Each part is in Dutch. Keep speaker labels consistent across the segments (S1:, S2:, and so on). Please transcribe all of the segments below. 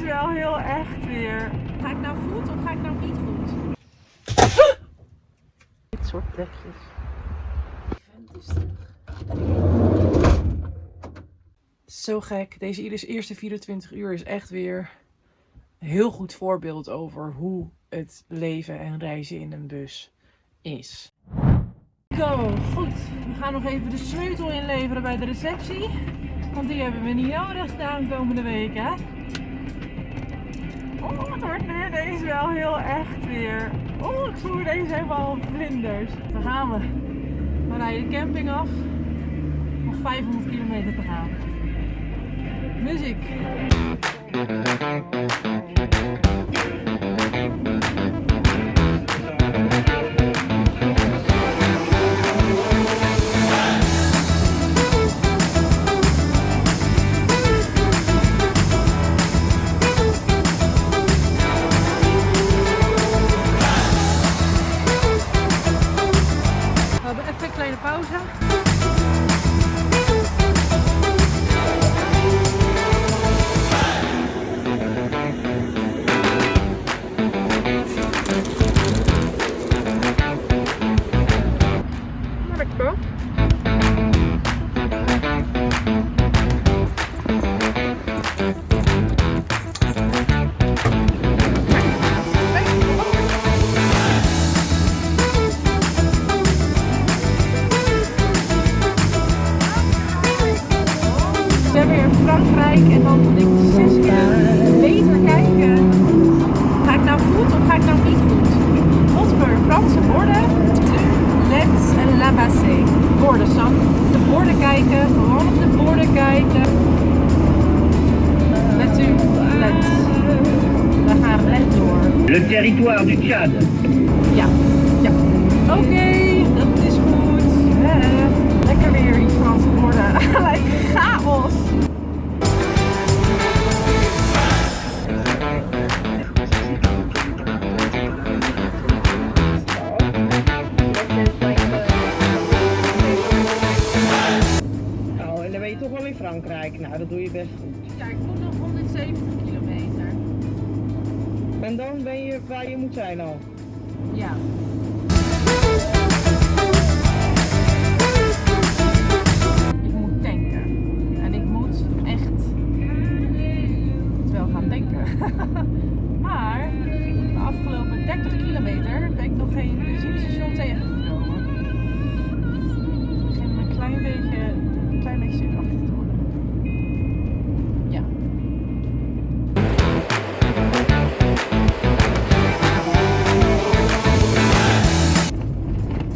S1: deze wel heel echt weer. Ga ik nou goed of ga ik nou niet goed? Dit soort plekjes. Vent is terug. Zo gek. Deze eerste 24 uur is echt weer een heel goed voorbeeld over hoe het leven en reizen in een bus is. Zo, goed. We gaan nog even de sleutel inleveren bij de receptie. Want die hebben we niet nodig de aankomende week, hè? Oh, het wordt nu deze wel heel echt weer. Oh, ik voel deze helemaal vlinders. Daar gaan we. We rijden de camping af. Nog 500 kilometer te gaan. Muziek. We hebben even een kleine pauze. Lekker. We zijn weer in Frankrijk en dan moet ik 6 keer beter kijken. Ga ik nou goed of ga ik nou niet goed? Wat voor Franse borden? Let's en la bassée. Borden, Sam. De borden kijken, gewoon op de borden kijken. Let u, let. We gaan recht door.
S2: Le territoire du Tchad.
S1: Ja, ja. Oké, dat is goed. Lekker weer die Franse borden. Lijkt chaos.
S2: Nou, en dan ben je toch wel in Frankrijk. Nou, dat doe je best goed.
S1: Ja, ik moet nog 170 kilometer.
S2: En dan ben je waar je moet zijn al.
S1: Ja. Ik moet tanken. En ik moet echt wel gaan tanken. Maar de afgelopen 30 kilometer ben ik nog geen benzinestation tegengekomen. Ik begin me een klein beetje zenuwachtig te worden. Ja.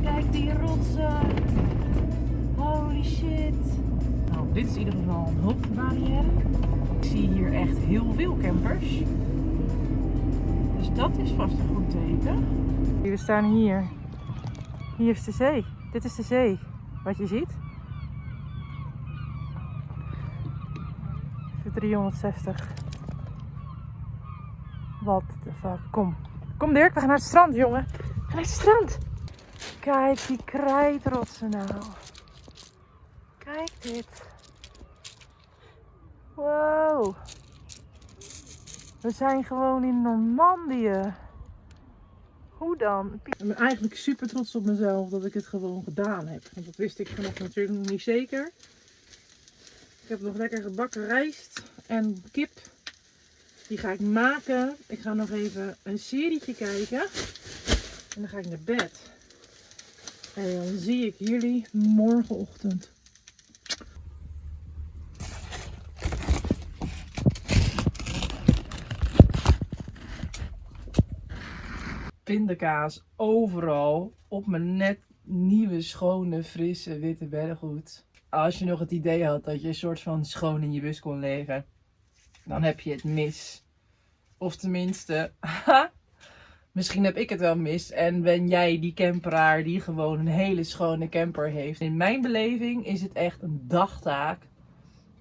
S1: Kijk die rotsen. Holy shit. Nou, dit is in ieder geval een hulpbarrière. Ik zie hier echt heel veel campers. Dus dat is vast een goed teken. We staan hier. Hier is de zee. Dit is de zee. Wat je ziet. Voor 360. What the fuck. Kom. Kom Dirk, we gaan naar het strand, jongen. We gaan naar het strand. Kijk die krijtrotsen nou. Kijk dit. Wow. We zijn gewoon in Normandië. Hoe dan? Ik ben eigenlijk super trots op mezelf dat ik het gewoon gedaan heb. Want dat wist ik nog natuurlijk nog niet zeker. Ik heb nog lekker gebakken rijst en kip. Die ga ik maken. Ik ga nog even een serietje kijken. En dan ga ik naar bed. En dan zie ik jullie morgenochtend. Pindakaas overal op mijn net nieuwe, schone, frisse, witte beddengoed. Als je nog het idee had dat je een soort van schoon in je bus kon leven, dan heb je het mis. Of tenminste, misschien heb ik het wel mis en ben jij die camperaar die gewoon een hele schone camper heeft. In mijn beleving is het echt een dagtaak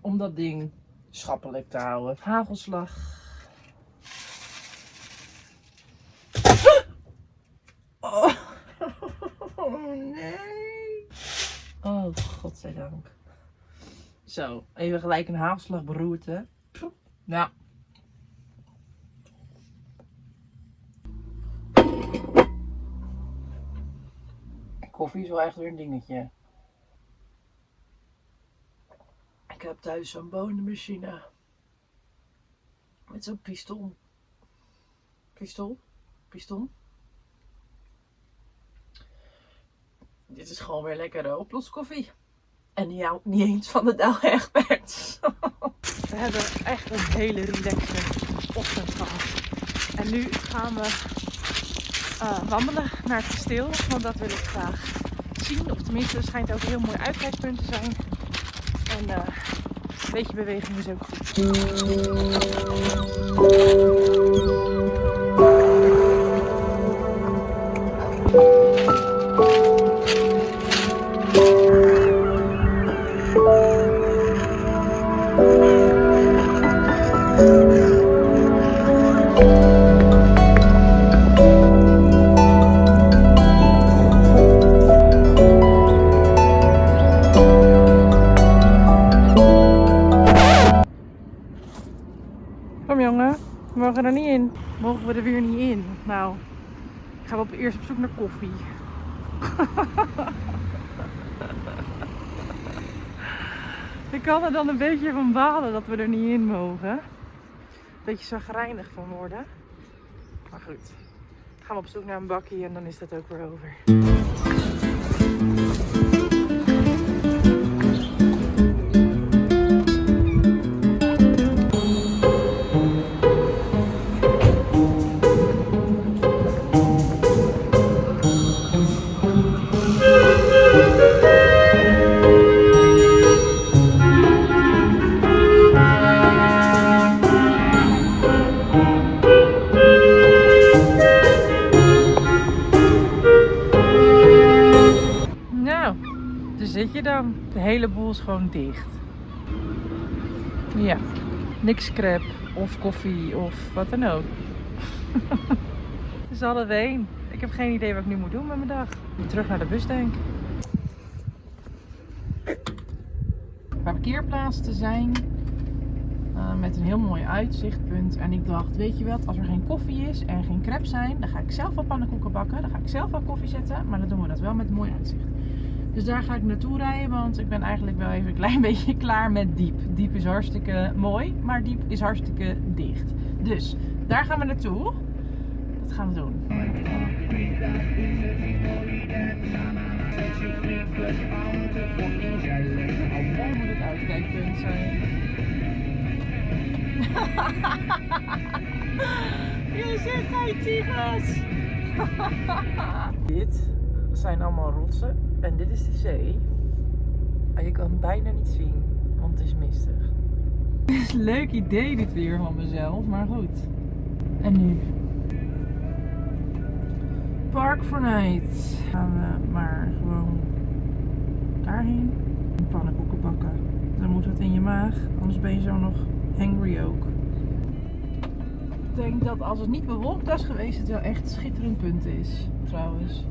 S1: om dat ding schappelijk te houden. Hagelslag. Oh nee. Oh, godzijdank. Zo, even gelijk een hagelslagberoerte. Nou, koffie is wel echt weer een dingetje. Ik heb thuis zo'n bonenmachine. Met zo'n piston. Piston. Dit is gewoon weer lekkere oploskoffie. En die houdt niet eens van de Douwe Egberts. We hebben echt een hele relaxe ochtend gehad. En nu gaan we wandelen naar het kasteel. Want dat wil ik graag zien. Of tenminste, het schijnt ook een heel mooi uitkijkpunt te zijn. En een beetje beweging is ook goed. Kom jongen, we mogen er niet in. Mogen we er weer niet in? Nou, gaan we eerst op zoek naar koffie. Ik kan er dan een beetje van balen dat we er niet in mogen. Een beetje chagrijnig van worden. Maar goed, dan gaan we op zoek naar een bakkie en dan is dat ook weer over. Zit je dan? De hele boel is gewoon dicht. Ja, niks crepe of koffie of wat dan ook. Het is half 1. Ik heb geen idee wat ik nu moet doen met mijn dag. Terug naar de bus denk ik. Parkeerplaats te zijn. Met een heel mooi uitzichtpunt. En ik dacht, weet je wat, als er geen koffie is en geen crepes zijn, dan ga ik zelf wel pannenkoeken bakken. Dan ga ik zelf wel koffie zetten. Maar dan doen we dat wel met een mooi uitzicht. Dus daar ga ik naartoe rijden, want ik ben eigenlijk wel even een klein beetje klaar met Diep. Diep is hartstikke mooi, maar Diep is hartstikke dicht. Dus daar gaan we naartoe. Dat gaan we doen. Moet het uitkijkpunt zijn. Je zit geen tyfus! Dit zijn allemaal rotsen en dit is de zee. Maar je kan het bijna niet zien, want het is mistig. Het is een leuk idee dit weer van mezelf, maar goed. En nu? Park Fortnite. Gaan we maar gewoon daarheen. Pannenkoeken bakken. Dan moet wat in je maag, anders ben je zo nog hangry ook. Ik denk dat als het niet bewolkt was geweest, het wel echt een schitterend punt is, trouwens.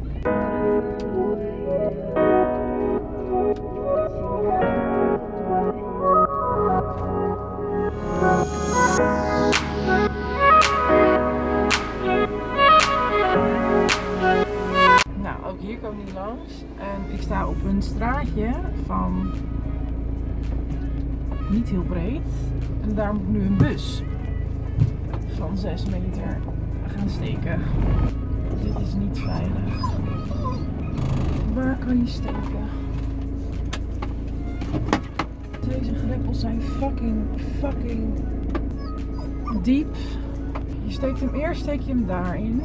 S1: Nou, ook hier kom ik langs. En ik sta op een straatje van niet heel breed. En daar moet nu een bus van 6 meter gaan steken. Dit is niet veilig. Waar kan je steken? Deze greppels zijn fucking diep. Je steekt hem eerst, steek je hem daarin.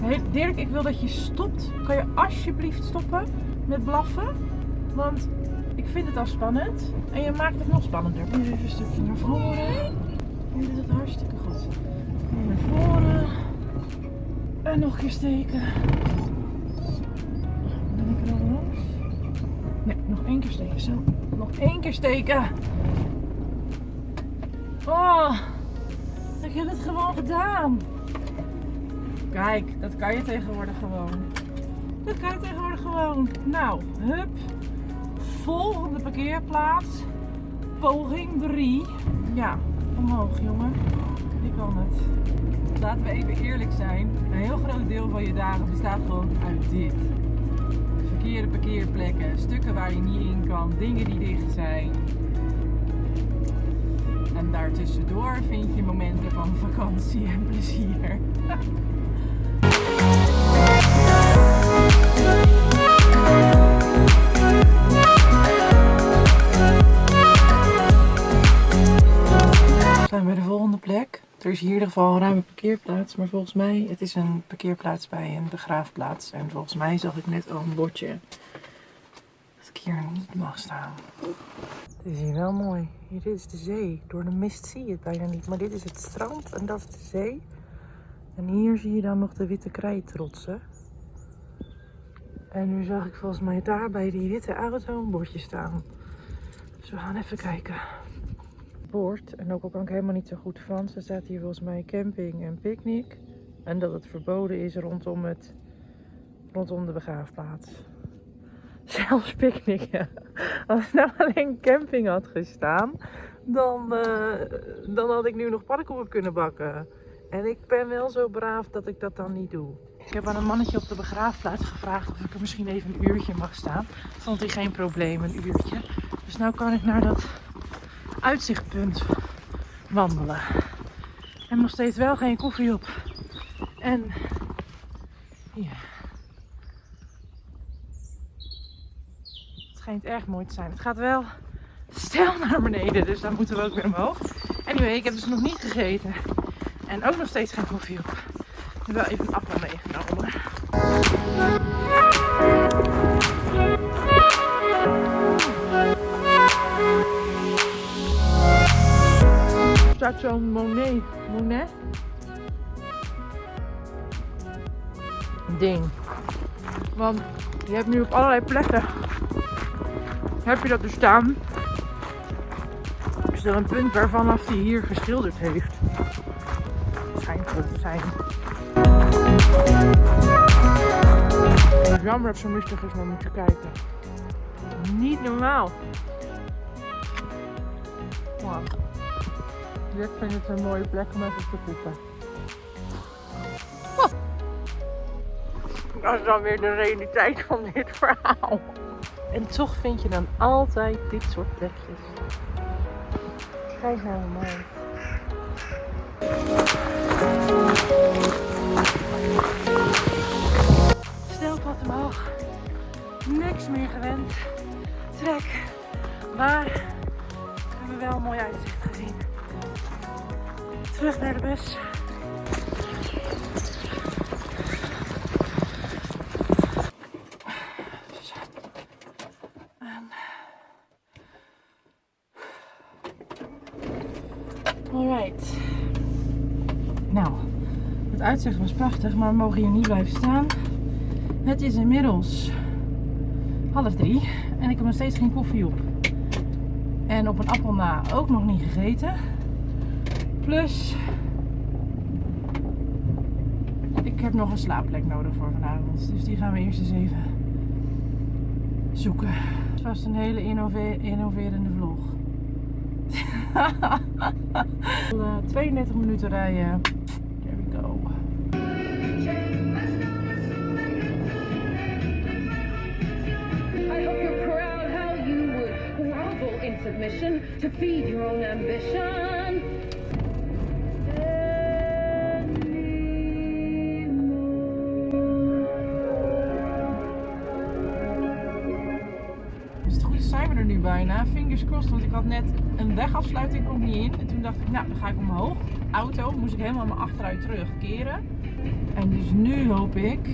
S1: Hey, Dirk, ik wil dat je stopt. Kan je alsjeblieft stoppen met blaffen? Want ik vind het al spannend. En je maakt het nog spannender. Nu even een stukje naar voren. Nu doet het hartstikke goed. Nu naar voren. En nog een keer steken. Ben ik er al langs? Nee, nog 1 keer steken. Zo, nog 1 keer steken. Oh, ik heb het gewoon gedaan. Kijk, dat kan je tegenwoordig gewoon. Dat kan je tegenwoordig gewoon. Nou, hup. Volgende parkeerplaats. Poging 3. Ja, omhoog jongen. Je kan het. Laten we even eerlijk zijn. Een heel groot deel van je dagen bestaat gewoon uit dit. verkeerde parkeerplekken, stukken waar je niet in kan, dingen die dicht zijn. En daartussendoor vind je momenten van vakantie en plezier. We zijn bij de volgende plek. Er is hier in ieder geval een ruime parkeerplaats, maar volgens mij het is een parkeerplaats bij een begraafplaats. En volgens mij zag ik net al een bordje dat ik hier niet mag staan. Het is hier wel mooi. Hier is de zee. Door de mist zie je het bijna niet, maar dit is het strand en dat is de zee. En hier zie je dan nog de witte krijtrotsen. En nu zag ik volgens mij daar bij die witte auto een bordje staan. Dus we gaan even kijken. Bord, en ook al kan ik helemaal niet zo goed Frans, er staat hier volgens mij camping en picknick. En dat het verboden is rondom de begraafplaats. Zelfs picknicken. Als het nou alleen camping had gestaan, dan had ik nu nog pannenkoeken kunnen bakken. En ik ben wel zo braaf dat ik dat dan niet doe. Ik heb aan een mannetje op de begraafplaats gevraagd of ik er misschien even een uurtje mag staan. Vond hij geen probleem, een uurtje. Dus nu kan ik naar dat uitzichtpunt wandelen. En nog steeds wel geen koffie op. En ja. Het schijnt erg mooi te zijn. Het gaat wel steil naar beneden, dus dan moeten we ook weer omhoog. Anyway, ik heb dus nog niet gegeten. En ook nog steeds geen koffie op. Ik heb wel even een appel meegenomen. Er staat zo'n Monet ding. Want je hebt nu op allerlei plekken heb je dat dus staan. Is er een punt waarvanaf hij hier geschilderd heeft. Schijnt goed te zijn. Het is jammer dat het zo mistig is, maar moet je kijken. Niet normaal. Wow. Ik vind het een mooie plek om even te poepen. Oh. Dat is dan weer de realiteit van dit verhaal. En toch vind je dan altijd dit soort plekjes. Kijk nou mooi. Snelpad omhoog. Niks meer gewend. Trek. Maar we hebben wel een mooi uitzicht gezien. Terug naar de bus. Alright. Nou, het uitzicht was prachtig, maar we mogen hier niet blijven staan. Het is inmiddels 2:30 en ik heb nog steeds geen koffie op. En op een appel na ook nog niet gegeten. Plus, ik heb nog een slaapplek nodig voor vanavond. Dus die gaan we eerst eens even zoeken. Het is vast een hele innoverende vlog. 32 minuten rijden. There we go.
S3: I hope you're proud how you would grovel in submission to feed your own ambition.
S1: Als het goed is zijn we er nu bijna. Fingers crossed, want ik had net een wegafsluiting, kon niet in. En toen dacht ik, nou dan ga ik omhoog. Auto, moest ik helemaal mijn achteruit terugkeren. En dus nu hoop ik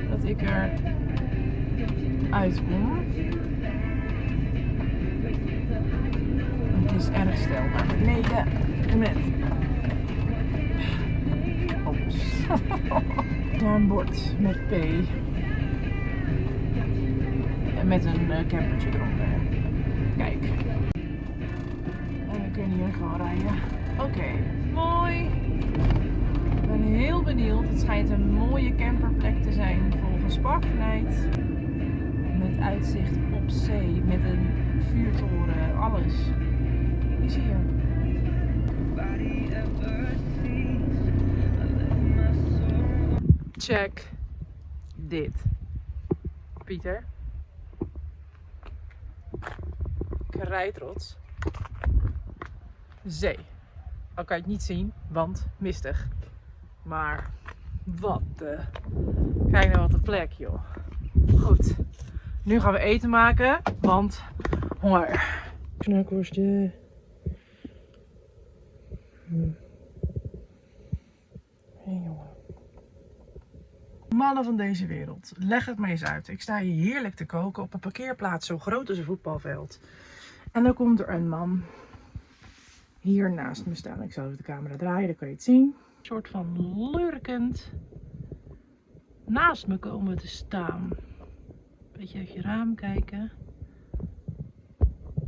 S1: dat ik er uitkom. Het is erg steil naar beneden met hobbels. Daar een bord met P. En met een campertje eronder. Kijk. En we kunnen hier gewoon rijden. Oké, mooi. Ik ben heel benieuwd. Het schijnt een mooie camperplek te zijn volgens Parknight. Met uitzicht op zee, met een vuurtoren, alles. Is hier. Check dit. Pieter. Krijtrots. Zee. Al kan je het niet zien, want mistig. Maar wat de... Kijk nou wat een plek, joh. Goed. Nu gaan we eten maken, want honger. Knakworstje. Hey, jongen. Mannen van deze wereld, leg het me eens uit. Ik sta hier heerlijk te koken op een parkeerplaats zo groot als een voetbalveld. En dan komt er een man hier naast me staan. Ik zal even de camera draaien, dan kan je het zien. Een soort van lurkend naast me komen te staan. Beetje uit je raam kijken.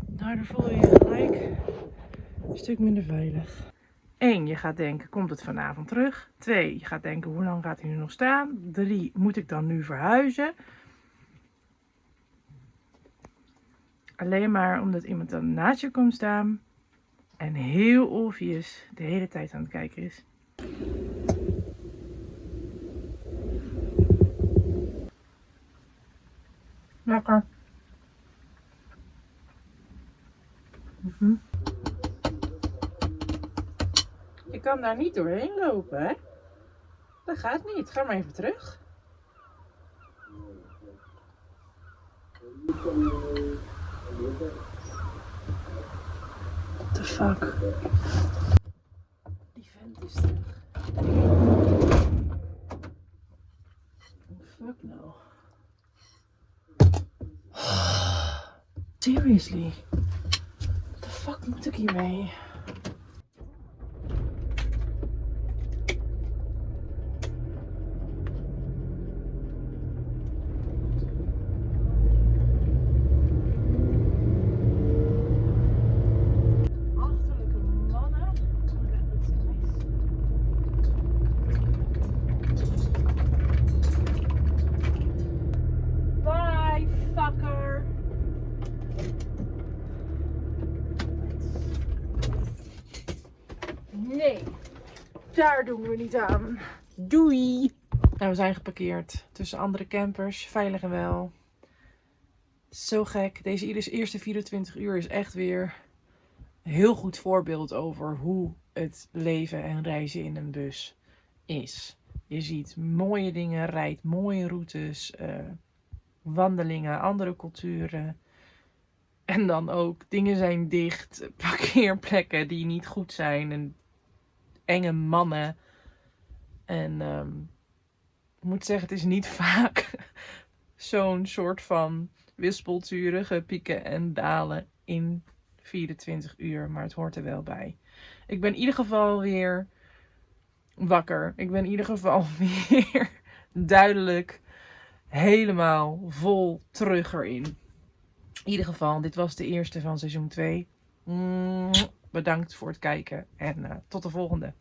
S1: Daardoor voel je je gelijk een stuk minder veilig. 1. Je gaat denken, komt het vanavond terug? 2. Je gaat denken, hoe lang gaat hij nu nog staan? 3. Moet ik dan nu verhuizen? Alleen maar omdat iemand dan naast je komt staan en heel obvious de hele tijd aan het kijken is. Lekker. Je kan daar niet doorheen lopen, hè? Dat gaat niet. Ga maar even terug. What the fuck? Die vent is terug. Fuck no. Seriously? What the fuck moet ik hiermee? Nee, daar doen we niet aan. Doei! Nou, we zijn geparkeerd tussen andere campers, veilig en wel. Zo gek. Deze eerste 24 uur is echt weer een heel goed voorbeeld over hoe het leven en reizen in een bus is. Je ziet mooie dingen, rijdt mooie routes, wandelingen, andere culturen. En dan ook dingen zijn dicht, parkeerplekken die niet goed zijn en enge mannen. En ik moet zeggen, het is niet vaak zo'n soort van wispelturige pieken en dalen in 24 uur. Maar het hoort er wel bij. Ik ben in ieder geval weer wakker. Ik ben in ieder geval weer duidelijk helemaal vol terug erin. In ieder geval, dit was de eerste van seizoen 2. Bedankt voor het kijken en tot de volgende.